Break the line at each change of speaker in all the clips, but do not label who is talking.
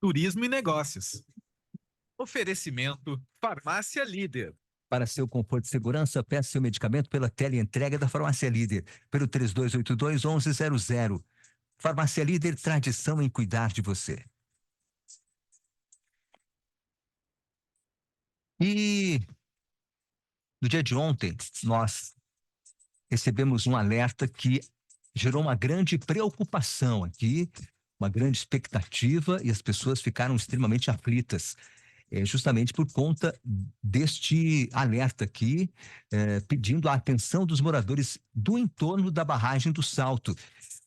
turismo e negócios. Oferecimento Farmácia Líder.
Para seu conforto e segurança, peça seu medicamento pela teleentrega da Farmácia Líder, pelo 3282-1100. Farmácia Líder, tradição em cuidar de você. E no dia de ontem, nós recebemos um alerta que gerou uma grande preocupação aqui, uma grande expectativa, e as pessoas ficaram extremamente aflitas. Justamente por conta deste alerta aqui, pedindo a atenção dos moradores do entorno da barragem do Salto,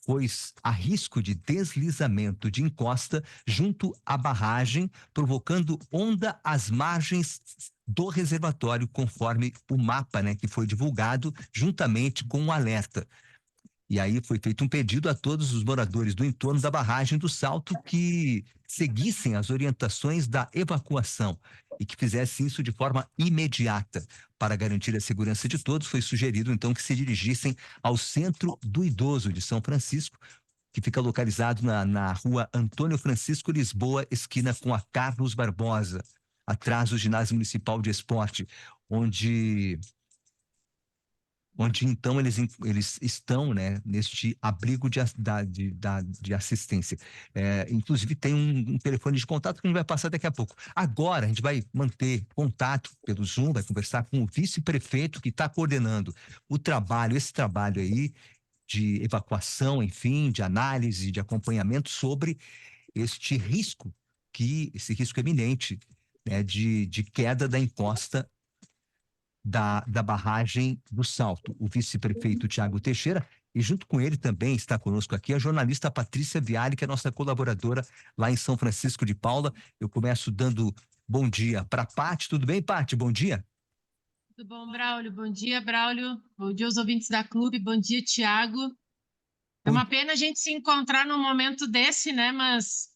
pois há risco de deslizamento de encosta junto à barragem, provocando onda às margens do reservatório, conforme o mapa, né, que foi divulgado juntamente com o alerta. E aí foi feito um pedido a todos os moradores do entorno da barragem do Salto que seguissem as orientações da evacuação e que fizessem isso de forma imediata. Para garantir a segurança de todos, foi sugerido então que se dirigissem ao Centro do Idoso de São Francisco, que fica localizado na rua Antônio Francisco Lisboa, esquina com a Carlos Barbosa, atrás do Ginásio Municipal de Esporte, onde então eles estão, né, neste abrigo de assistência. Inclusive tem um telefone de contato que a gente vai passar daqui a pouco. Agora a gente vai manter contato pelo Zoom, vai conversar com o vice-prefeito que está coordenando esse trabalho aí de evacuação, enfim, de análise, de acompanhamento sobre esse risco iminente, né, de queda da encosta da barragem do Salto. O vice-prefeito Tiago Teixeira, e junto com ele também está conosco aqui a jornalista Patrícia Viale, que é nossa colaboradora lá em São Francisco de Paula. Eu começo dando bom dia para a Paty. Tudo bem, Paty? Bom dia.
Tudo bom, Braulio? Bom dia, Braulio. Bom dia aos ouvintes da Clube. Bom dia, Tiago. É uma pena a gente se encontrar num momento desse, né? Mas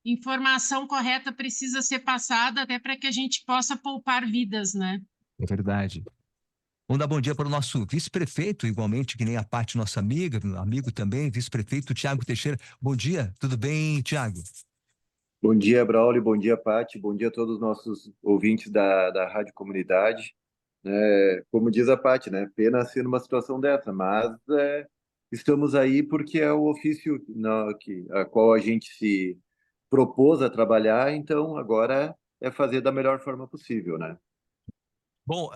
informação correta precisa ser passada até para que a gente possa poupar vidas, né?
É verdade. Vamos dar bom dia para o nosso vice-prefeito, igualmente que nem a Paty, nossa amiga, amigo também, vice-prefeito Tiago Teixeira. Bom dia, tudo bem, Tiago?
Bom dia, Braulio, bom dia, Paty, bom dia a todos os nossos ouvintes da Rádio Comunidade. Como diz a Paty, né? Pena ser numa situação dessa, mas estamos aí porque é o ofício a qual a gente se propôs a trabalhar, então agora é fazer da melhor forma possível, né?
Bom,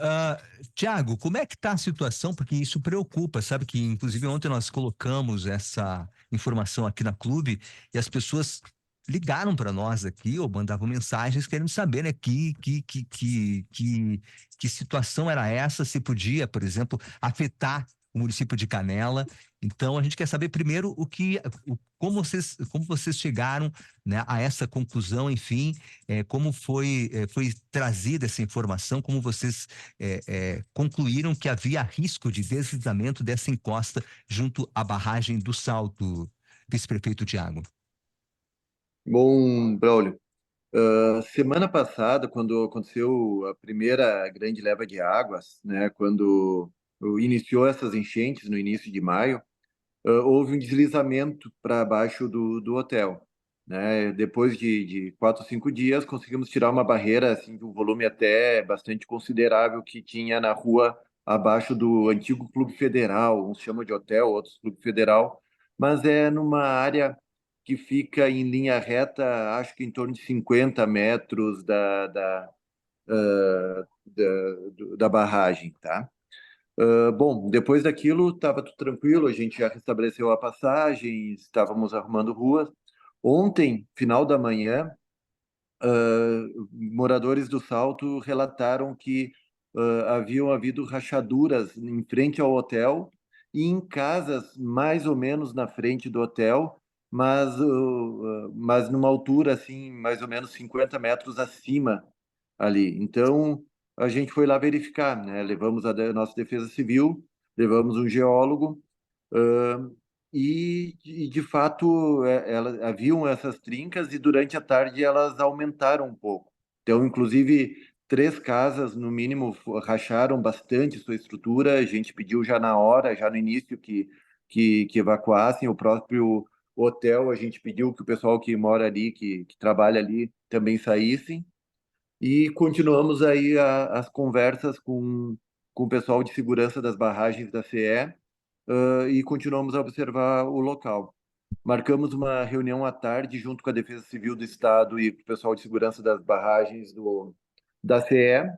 Tiago, como é que está a situação? Porque isso preocupa, sabe que inclusive ontem nós colocamos essa informação aqui na Clube e as pessoas ligaram para nós aqui ou mandavam mensagens querendo saber, né, que situação era essa, se podia, por exemplo, afetar o município de Canela. Então a gente quer saber primeiro como vocês chegaram, né, a essa conclusão, enfim, como foi trazida essa informação, como vocês concluíram que havia risco de deslizamento dessa encosta junto à barragem do Salto, vice-prefeito Tiago.
Bom, Braulio, semana passada, quando aconteceu a primeira grande leva de águas, né, quando iniciou essas enchentes no início de maio, houve um deslizamento para baixo do hotel, né? Depois de 4 ou 5 dias, conseguimos tirar uma barreira assim, de um volume até bastante considerável que tinha na rua abaixo do antigo Clube Federal, uns chamam de hotel, outros Clube Federal, mas é numa área que fica em linha reta, acho que em torno de 50 metros da barragem, tá? Bom, depois daquilo estava tudo tranquilo, a gente já restabeleceu a passagem, estávamos arrumando ruas. Ontem, final da manhã, moradores do Salto relataram que haviam havido rachaduras em frente ao hotel e em casas mais ou menos na frente do hotel, mas numa altura assim, mais ou menos 50 metros acima ali. Então, a gente foi lá verificar, né? Levamos a nossa Defesa Civil, levamos um geólogo, ãh, de fato, haviam essas trincas e durante a tarde elas aumentaram um pouco. Então, inclusive, 3 casas, no mínimo, racharam bastante sua estrutura. A gente pediu já na hora, já no início, que evacuassem. O próprio hotel, a gente pediu que o pessoal que mora ali, que trabalha ali, também saíssem. E continuamos aí as conversas com o pessoal de segurança das barragens da CE, e continuamos a observar o local. Marcamos uma reunião à tarde junto com a Defesa Civil do Estado e o pessoal de segurança das barragens da CE,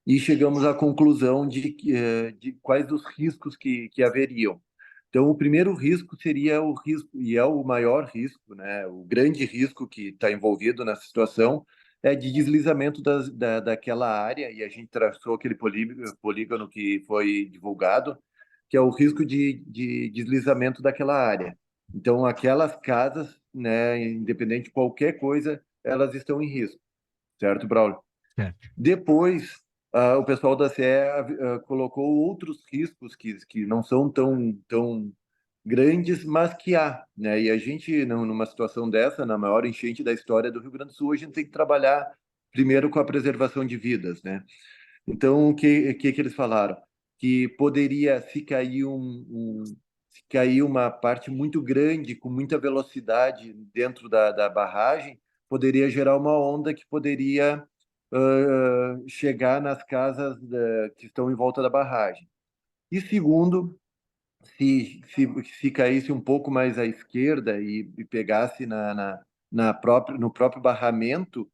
e chegamos à conclusão de quais os riscos que haveriam. Então, o primeiro risco seria o risco, e é o maior risco, né? O grande risco que está envolvido nessa situação é de deslizamento daquela área, e a gente traçou aquele polígono que foi divulgado, que é o risco de deslizamento daquela área. Então, aquelas casas, né, independente de qualquer coisa, elas estão em risco, certo, Braulio?
Certo.
Depois, o pessoal da CE colocou outros riscos que não são tão grandes, mas que há, né? E a gente, numa situação dessa, na maior enchente da história do Rio Grande do Sul, a gente tem que trabalhar primeiro com a preservação de vidas, né? Então, o que eles falaram? Que poderia, se cair uma parte muito grande, com muita velocidade dentro da barragem, poderia gerar uma onda que poderia chegar nas casas que estão em volta da barragem. E segundo, se caísse um pouco mais à esquerda e pegasse no próprio barramento,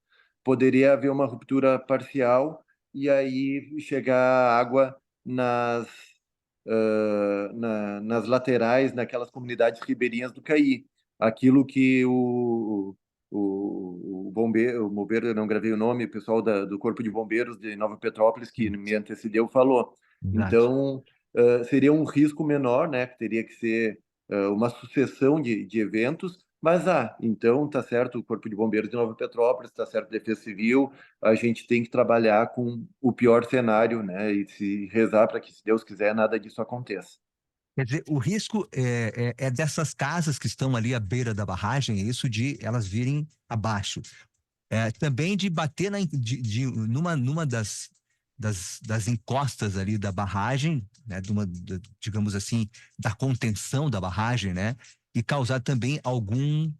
poderia haver uma ruptura parcial e aí chegar água nas laterais, naquelas comunidades ribeirinhas do Caí. Aquilo que o bombeiro, eu não gravei o nome, o pessoal do Corpo de Bombeiros de Nova Petrópolis, que me antecedeu, falou.
Exato.
Então, seria um risco menor, né? Que teria que ser uma sucessão de eventos, mas então tá certo o Corpo de Bombeiros de Nova Petrópolis, tá certo a Defesa Civil, a gente tem que trabalhar com o pior cenário, né? E se rezar para que, se Deus quiser, nada disso aconteça.
Quer dizer, o risco é dessas casas que estão ali à beira da barragem, é isso de elas virem abaixo. Também de bater numa das encostas ali da barragem, né, digamos assim, da contenção da barragem, né, e causar também algum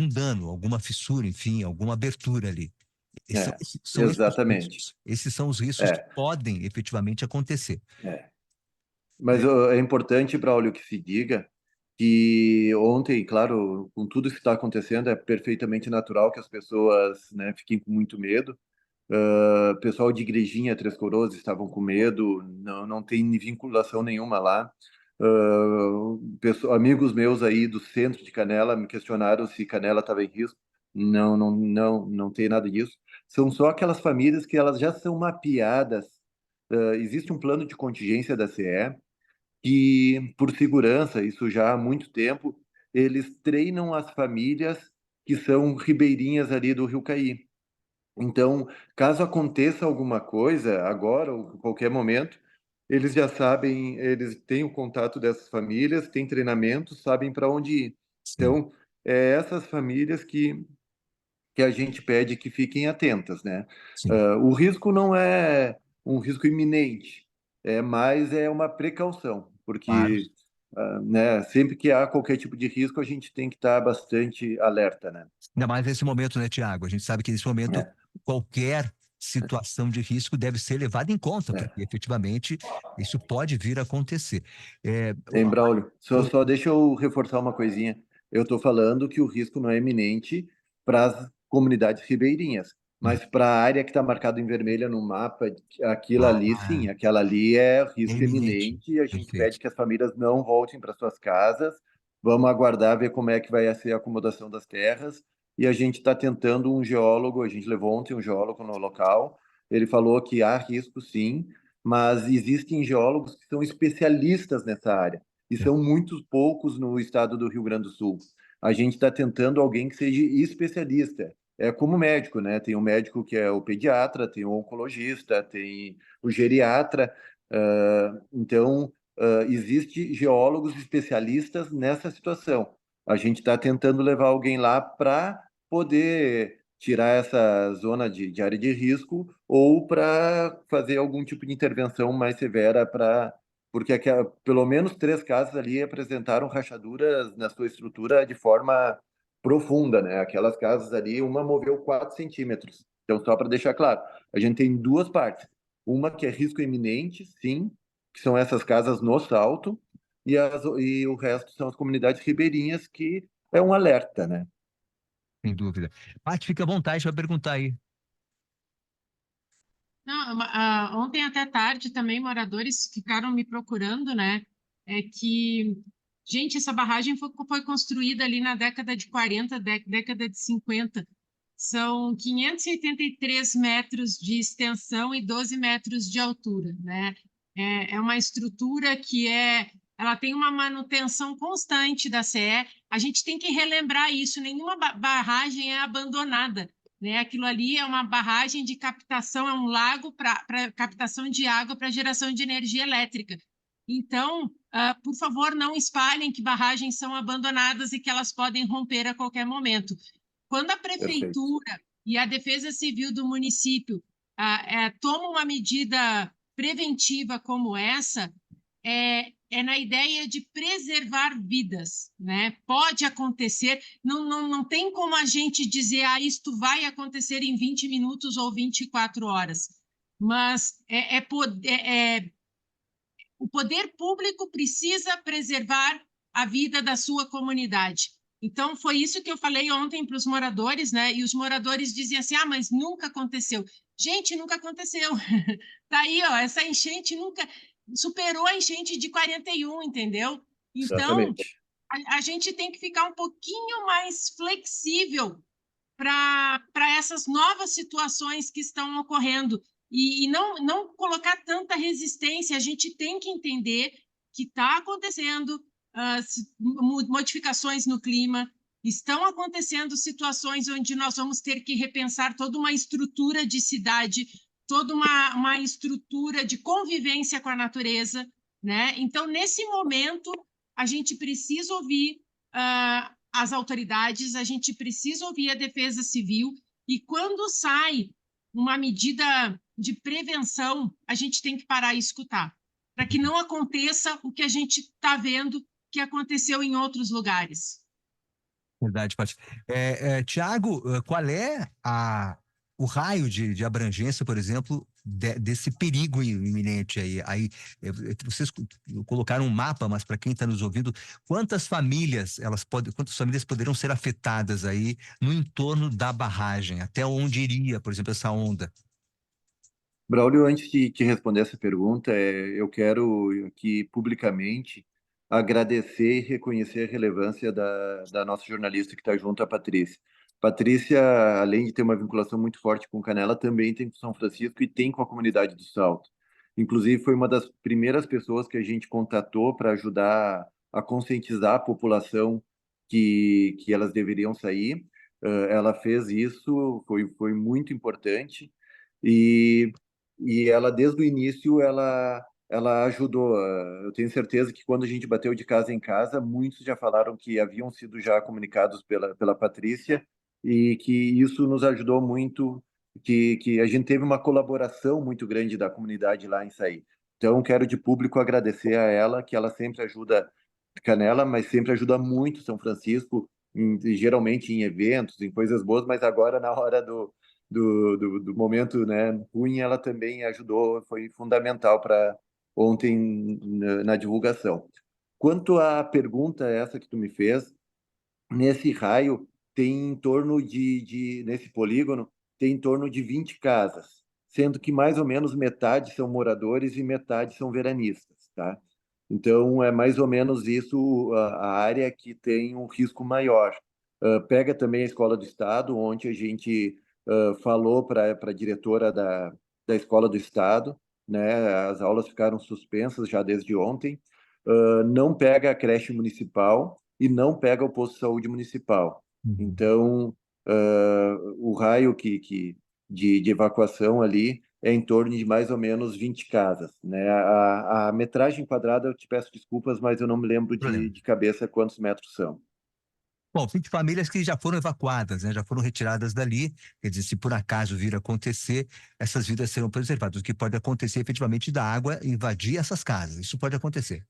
dano, alguma fissura, enfim, alguma abertura ali.
É,
São esses os
exatamente.
riscos. Esses são os riscos que
É,
podem efetivamente acontecer.
é. Mas é importante, Braulio, que se diga que ontem, claro, com tudo isso que está acontecendo, é perfeitamente natural que as pessoas, né, fiquem com muito medo. Pessoal de Igrejinha, Três Coroas, estavam com medo, não tem vinculação nenhuma lá. Amigos meus aí do centro de Canela me questionaram se Canela estava em risco. Não tem nada disso. São só aquelas famílias que elas já são mapeadas. Existe um plano de contingência da CE que, por segurança, isso já há muito tempo, eles treinam as famílias que são ribeirinhas ali do Rio Caí. Então, caso aconteça alguma coisa, agora ou em qualquer momento, eles já sabem, eles têm o contato dessas famílias, têm treinamento, sabem para onde ir.
Sim,
Então, é essas famílias que a gente pede que fiquem atentas, né?
sim.
O risco não é um risco iminente, mais é uma precaução,
Claro.
porque né, sempre que há qualquer tipo de risco, a gente tem que estar bastante alerta, né?
Ainda mais nesse momento, né, Tiago? A gente sabe que nesse momento
É,
qualquer situação de risco deve ser levada em conta, porque
é.
efetivamente isso pode vir a acontecer. É,
Hein, Braulio? Só,
o-
só deixa eu reforçar uma coisinha. Eu estou falando que o risco não é iminente para as comunidades ribeirinhas, mas para a área que está marcada em vermelha no mapa, aquilo ali,
ah,
sim, aquela ali é
é
risco
iminente.
iminente e a gente
Perfeito.
pede que as famílias não voltem para suas casas. Vamos aguardar ver como é que vai ser a acomodação das terras. E a gente está tentando um geólogo, a gente levou ontem um geólogo no local. Ele falou que há risco, sim, mas existem geólogos que são especialistas nessa área e
É,
são muitos poucos no estado do Rio Grande do Sul. A gente está tentando alguém que seja especialista. É como médico, né? Tem um médico que é o pediatra, tem o oncologista, tem o geriatra. Então, existe geólogos especialistas nessa situação. A gente está tentando levar alguém lá para poder tirar essa zona de área de risco ou para fazer algum tipo de intervenção mais severa porque pelo menos 3 casas ali apresentaram rachaduras na sua estrutura de forma profunda, né? Aquelas casas ali, uma moveu 4 centímetros. Então, só para deixar claro, a gente tem 2 partes. Uma que é risco iminente, sim, que são essas casas no Salto, e o resto são as comunidades ribeirinhas, que é um alerta, né?
Sem dúvida. Paty, fica à vontade para perguntar aí.
Não, ontem até tarde também moradores ficaram me procurando, né? É que, gente, essa barragem foi construída ali na década de 40, década de 50. São 583 metros de extensão e 12 metros de altura, né? É uma estrutura ela tem uma manutenção constante da CE. A gente tem que relembrar isso, nenhuma barragem é abandonada, né? Aquilo ali é uma barragem de captação, é um lago para captação de água para geração de energia elétrica. Então, por favor, não espalhem que barragens são abandonadas e que elas podem romper a qualquer momento. Quando a
Perfeito.
prefeitura e a Defesa Civil do município tomam uma medida preventiva como essa, é na ideia de preservar vidas, né? Pode acontecer, não tem como a gente dizer, isto vai acontecer em 20 minutos ou 24 horas, mas o poder público precisa preservar a vida da sua comunidade. Então, foi isso que eu falei ontem para os moradores, né? E os moradores diziam assim: mas nunca aconteceu. Gente, nunca aconteceu. Tá aí, ó, essa enchente nunca superou a enchente de 41, entendeu? Então,
Exatamente.
a gente tem que ficar um pouquinho mais flexível para essas novas situações que estão ocorrendo e não colocar tanta resistência. A gente tem que entender que está acontecendo modificações no clima, estão acontecendo situações onde nós vamos ter que repensar toda uma estrutura de cidade, toda uma estrutura de convivência com a natureza, né? Então, nesse momento, a gente precisa ouvir as autoridades, a gente precisa ouvir a Defesa Civil, e quando sai uma medida de prevenção, a gente tem que parar e escutar, para que não aconteça o que a gente está vendo que aconteceu em outros lugares.
Verdade, Paty. Tiago, qual é o raio de abrangência, por exemplo, desse perigo iminente aí? Vocês colocaram um mapa, mas para quem está nos ouvindo, quantas famílias poderão ser afetadas aí no entorno da barragem? Até onde iria, por exemplo, essa onda?
Braulio, antes de te responder essa pergunta, eu quero aqui publicamente agradecer e reconhecer a relevância da nossa jornalista que está junto, a Patrícia. Patrícia, além de ter uma vinculação muito forte com Canela, também tem com São Francisco e tem com a comunidade do Salto. Inclusive, foi uma das primeiras pessoas que a gente contatou para ajudar a conscientizar a população que elas deveriam sair. Ela fez isso, foi muito importante. E ela, desde o início, ela ajudou. Eu tenho certeza que quando a gente bateu de casa em casa, muitos já falaram que haviam sido já comunicados pela Patrícia e que isso nos ajudou muito, que a gente teve uma colaboração muito grande da comunidade lá em Saí. Então, quero de público agradecer a ela, que ela sempre ajuda Canela, mas sempre ajuda muito São Francisco, geralmente em eventos, em coisas boas, mas agora na hora do momento, né, ruim, ela também ajudou, foi fundamental para ontem na divulgação. Quanto à pergunta essa que tu me fez, nesse raio tem em torno nesse polígono, tem em torno de 20 casas, sendo que mais ou menos metade são moradores e metade são veranistas, tá? Então, é mais ou menos isso a área que tem um risco maior. Pega também a Escola do Estado, onde a gente falou para a diretora da Escola do Estado, né? As aulas ficaram suspensas já desde ontem. Não pega a creche municipal e não pega o posto de saúde municipal. Então, o raio de evacuação ali é em torno de mais ou menos 20 casas, né? A metragem quadrada, eu te peço desculpas, mas eu não me lembro de cabeça quantos metros são.
Bom, 20 famílias que já foram evacuadas, né? Já foram retiradas dali. Quer dizer, se por acaso vir a acontecer, essas vidas serão preservadas. O que pode acontecer efetivamente da água invadir essas casas. Isso pode acontecer.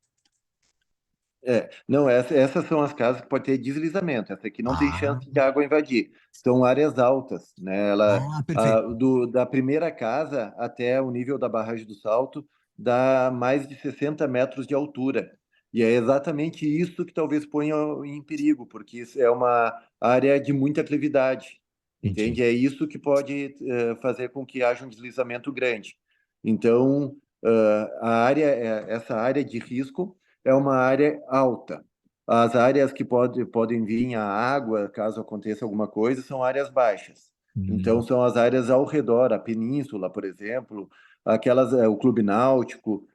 Não, essas são as casas que pode ter deslizamento. Essa aqui não tem
Ah,
chance de água invadir. São áreas altas, né?
perfeito.
Da primeira casa até o nível da barragem do Salto dá mais de 60 metros de altura. E é exatamente isso que talvez ponha em perigo, porque isso é uma área de muita aclividade,
Entendi.
entende? É isso que pode fazer com que haja um deslizamento grande. Então, essa área de risco é uma área alta. As áreas que podem vir a água, caso aconteça alguma coisa, são áreas baixas. Então,
Hum,
são as áreas ao redor, a península, por exemplo, o Clube Náutico,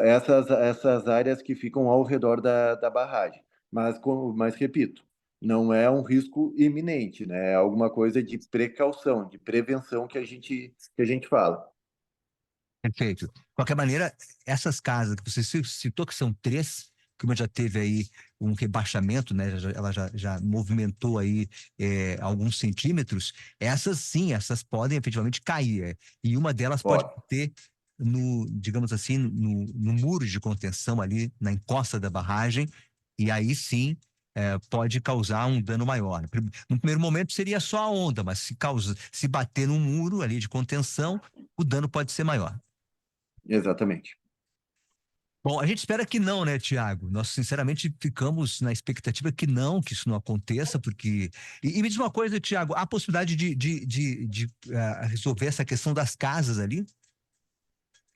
essas áreas que ficam ao redor da barragem. Mas, repito, não é um risco iminente, né? É alguma coisa de precaução, de prevenção que a gente fala.
perfeito. De qualquer maneira, essas casas que você citou, que são três, que uma já teve aí um rebaixamento, né? Ela já movimentou aí alguns centímetros. Essas sim, essas podem efetivamente cair. E uma delas pode
Pode.
ter no, digamos assim, no muro de contenção ali, na encosta da barragem, e aí sim pode causar um dano maior. No primeiro momento seria só a onda, mas se bater no muro ali de contenção, o dano pode ser maior.
Exatamente.
Bom, a gente espera que não, né, Tiago? Nós, sinceramente, ficamos na expectativa que não, que isso não aconteça, porque. E me diz uma coisa, Tiago, há possibilidade de resolver essa questão das casas ali?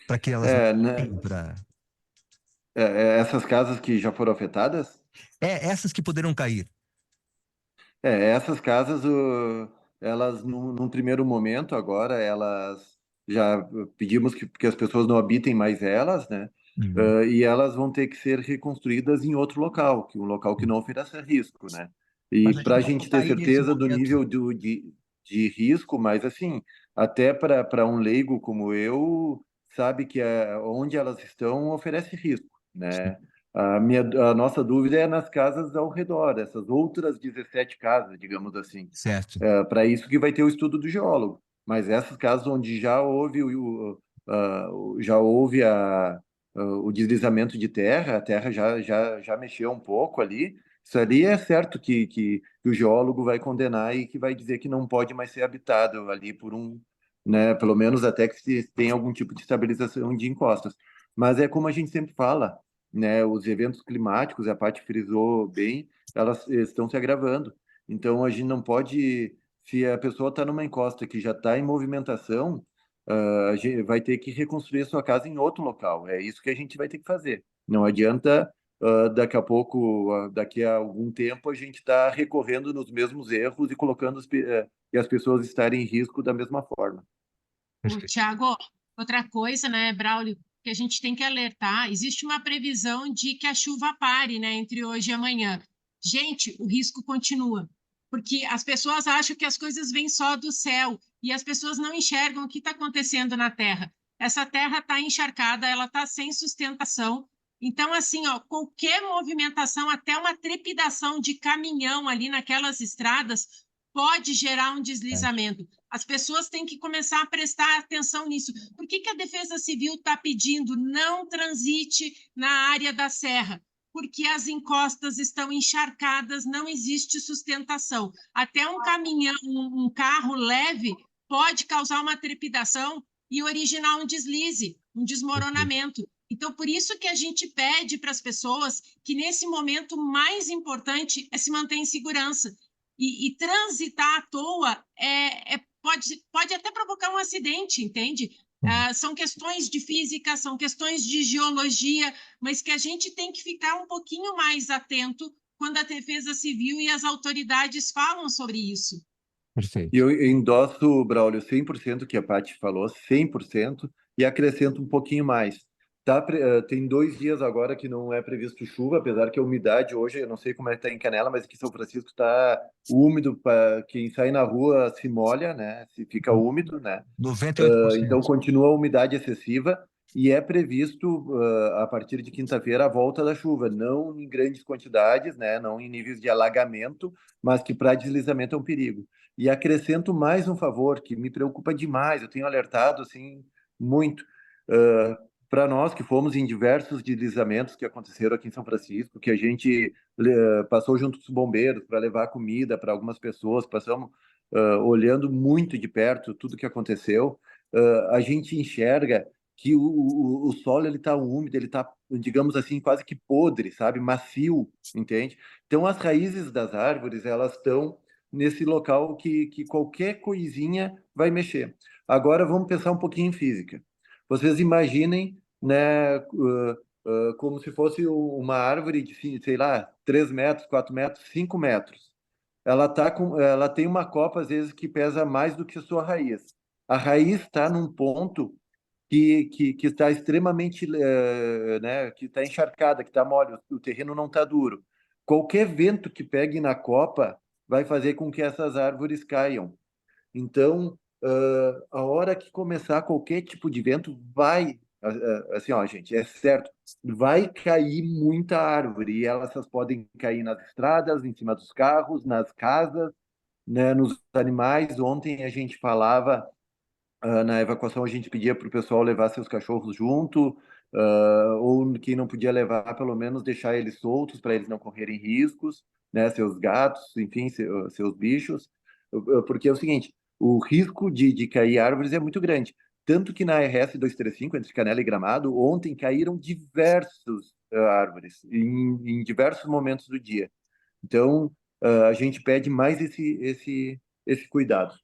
Para que elas não.
É, né,
Pra...
essas casas que já foram afetadas,
Essas que poderão cair.
essas casas, elas, num primeiro momento, agora, elas já pedimos que as pessoas não habitem mais elas, né?
Hum.
E elas vão ter que ser reconstruídas em outro local, um local que não ofereça risco, né? E
Mas a
para a
gente não
gente ter
cair nesse
certeza do
momento.
nível de risco, mas assim, até para um leigo como eu, sabe que onde elas estão oferece risco,
Sim,
né? A nossa dúvida é nas casas ao redor, essas outras 17 casas, digamos assim.
certo.
Para isso que vai ter o estudo do geólogo. Mas essas casas onde já houve o deslizamento de terra, a terra já mexeu um pouco ali, isso ali é certo que o geólogo vai condenar e que vai dizer que não pode mais ser habitado ali né, pelo menos até que se tenha algum tipo de estabilização de encostas. Mas é como a gente sempre fala, né, os eventos climáticos, a Paty frisou bem, elas estão se agravando. Então, a gente não pode, se a pessoa está numa encosta que já está em movimentação, a gente vai ter que reconstruir a sua casa em outro local. É isso que a gente vai ter que fazer. Não adianta, daqui a pouco, daqui a algum tempo, a gente está recorrendo nos mesmos erros e colocando e as pessoas estarem em risco da mesma forma.
O
Perfeito.
Tiago, outra coisa, né, Braulio, que a gente tem que alertar, existe uma previsão de que a chuva pare, né, entre hoje e amanhã. Gente, o risco continua, porque as pessoas acham que as coisas vêm só do céu e as pessoas não enxergam o que está acontecendo na Terra. Essa Terra está encharcada, ela está sem sustentação. Então, assim, ó, qualquer movimentação, até uma trepidação de caminhão ali naquelas estradas, pode gerar um deslizamento. As pessoas têm que começar a prestar atenção nisso. Por que a Defesa Civil está pedindo não transite na área da serra? Porque as encostas estão encharcadas, não existe sustentação. Até um caminhão, um carro leve pode causar uma trepidação e originar um deslize, um
Perfeito.
desmoronamento. Então, por isso que a gente pede para as pessoas que, nesse momento, o mais importante é se manter em segurança. E transitar à toa pode até provocar um acidente, entende? São questões de física, são questões de geologia, mas que a gente tem que ficar um pouquinho mais atento quando a Defesa Civil e as autoridades falam sobre isso.
E
Perfeito.
eu endosso, Braulio, 100% que a Paty falou, 100%, e acrescento um pouquinho mais. Tem 2 dias agora que não é previsto chuva, apesar que a umidade hoje, eu não sei como é que está em Canela, mas aqui em São Francisco está úmido, para quem sai na rua se molha, né? Se fica úmido, né? Então
98%.
continua a umidade excessiva e é previsto, a partir de quinta-feira, a volta da chuva, não em grandes quantidades, né, não em níveis de alagamento, mas que para deslizamento é um perigo. E acrescento mais um favor que me preocupa demais, eu tenho alertado assim muito para nós que fomos em diversos deslizamentos que aconteceram aqui em São Francisco, que a gente passou junto com os bombeiros para levar comida para algumas pessoas, passamos olhando muito de perto tudo que aconteceu. A gente enxerga que o solo ele está úmido, ele está, digamos assim, quase que podre, sabe, macio, entende? Então as raízes das árvores elas estão nesse local que qualquer coisinha vai mexer. Agora vamos pensar um pouquinho em física. Vocês imaginem, né, como se fosse uma árvore de, sei lá, 3 metros, 4 metros, 5 metros. Ela tem uma copa, às vezes, que pesa mais do que a sua raiz. A raiz está num ponto que está extremamente, né, que está encharcada, que está mole, o terreno não está duro. Qualquer vento que pegue na copa vai fazer com que essas árvores caiam. Então, a hora que começar qualquer tipo de vento, assim, ó, gente, é certo, vai cair muita árvore, e elas podem cair nas estradas, em cima dos carros, nas casas, né, nos animais. Ontem a gente falava, na evacuação, a gente pedia para o pessoal levar seus cachorros junto, ou quem não podia levar, pelo menos deixar eles soltos para eles não correrem riscos, né, seus gatos, enfim, seus bichos, porque é o seguinte, o risco de cair árvores é muito grande. Tanto que na RS 235, entre Canela e Gramado, ontem caíram diversos árvores, em diversos momentos do dia. Então, a gente pede mais esse cuidado.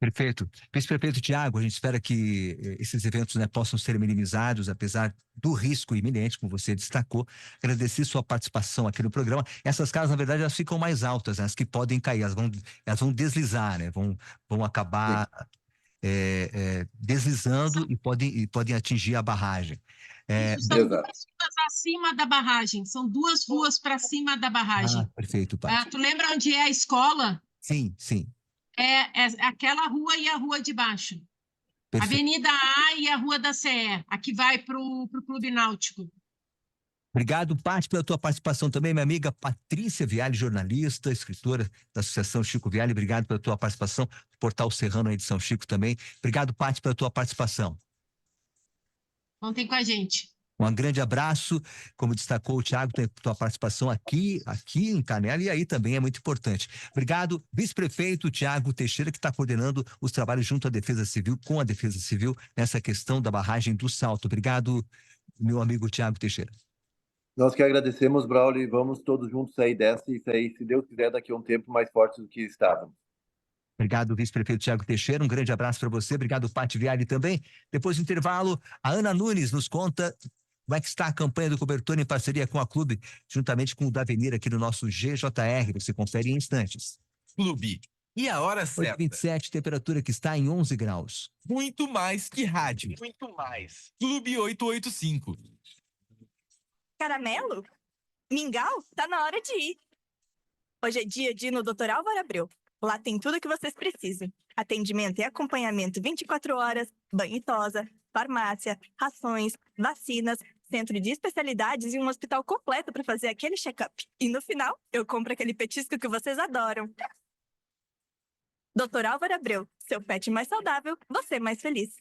Perfeito. Vice-prefeito Tiago, a gente espera que esses eventos, né, possam ser minimizados, apesar do risco iminente, como você destacou. Agradecer sua participação aqui no programa. Essas casas, na verdade, elas ficam mais altas, né, as que podem cair, elas vão deslizar, né, vão acabar deslizando e podem atingir a barragem.
Isso, são
Exato.
duas ruas acima da barragem, são duas ruas para cima da barragem.
Perfeito, Paty.
Tu lembra onde é a escola?
Sim, sim.
É aquela rua e a rua de baixo.
Perfeito.
Avenida A e a Rua da CE, a que vai para o Clube Náutico.
Obrigado, Paty, pela tua participação também, minha amiga Patrícia Viale, jornalista, escritora da Associação Chico Viale. Obrigado pela tua participação. Portal Serrano aí de São Chico também. Obrigado, Paty, pela tua participação.
Contem com a gente.
Um grande abraço, como destacou o Tiago, tem tua participação aqui em Canela, e aí também é muito importante. Obrigado, vice-prefeito Tiago Teixeira, que está coordenando os trabalhos junto à Defesa Civil, com a Defesa Civil, nessa questão da barragem do Salto. Obrigado, meu amigo Tiago Teixeira.
Nós que agradecemos, Braulio, e vamos todos juntos sair dessa e sair, se Deus quiser, daqui a um tempo mais fortes do que estávamos.
Obrigado, vice-prefeito Tiago Teixeira. Um grande abraço para você. Obrigado, Paty Viale também. Depois do intervalo, a Ana Nunes nos conta como é que está a campanha do cobertor em parceria com a Clube, juntamente com o Davenir aqui no nosso GJR. Você confere em instantes.
Clube. E a hora certa?
8h27, temperatura que está em 11 graus.
Muito mais que rádio. Muito mais. Clube 885.
Caramelo? Mingau? Tá na hora de ir. Hoje é dia de ir no Dr. Álvaro Abreu. Lá tem tudo o que vocês precisam. Atendimento e acompanhamento 24 horas, banho e tosa, farmácia, rações, vacinas, centro de especialidades e um hospital completo para fazer aquele check-up. E no final, eu compro aquele petisco que vocês adoram. Dr. Álvaro Abreu, seu pet mais saudável, você mais feliz.